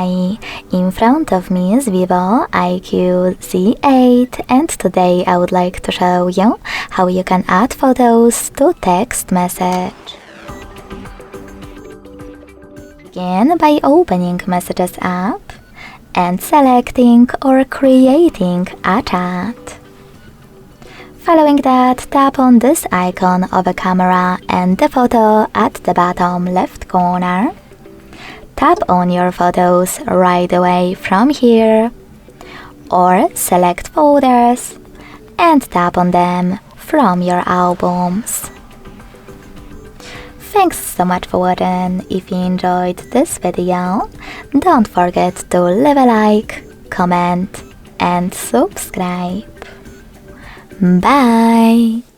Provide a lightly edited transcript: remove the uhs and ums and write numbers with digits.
Hi, in front of me is VIVO iQOO Z8, and today I would like to show you how you can add photos to text message. Begin by opening Messages app and selecting or creating a chat. Following that, tap on this icon of a camera and the photo at the bottom left corner. Tap on your photos right away from here, or select folders and tap on them from your albums. Thanks so much for watching. If you enjoyed this video, don't forget to leave a like, comment and subscribe. Bye!